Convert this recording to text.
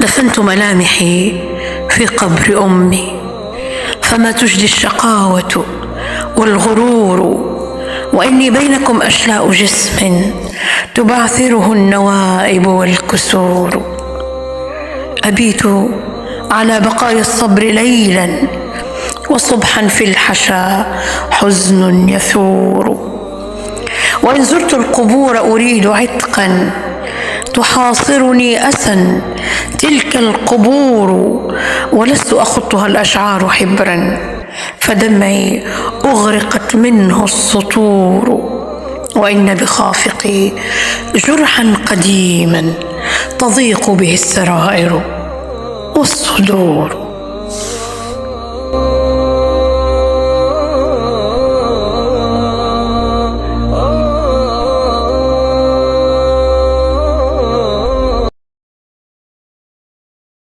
دفنت ملامحي في قبر أمي، فما تجدي الشقاوة والغرور، وإني بينكم أشلاء جسم تبعثره النوائب والكسور. أبيت على بقايا الصبر ليلا، وصبحا في الحشا حزن يثور. وإن زرت القبور أريد عتقا، تحاصرني أسى تلك القبور، ولست أخطها الأشعار حبرا، فدمعي أغرقت منه السطور. وإن بخافقي جرحا قديما تضيق به السرائر والصدور.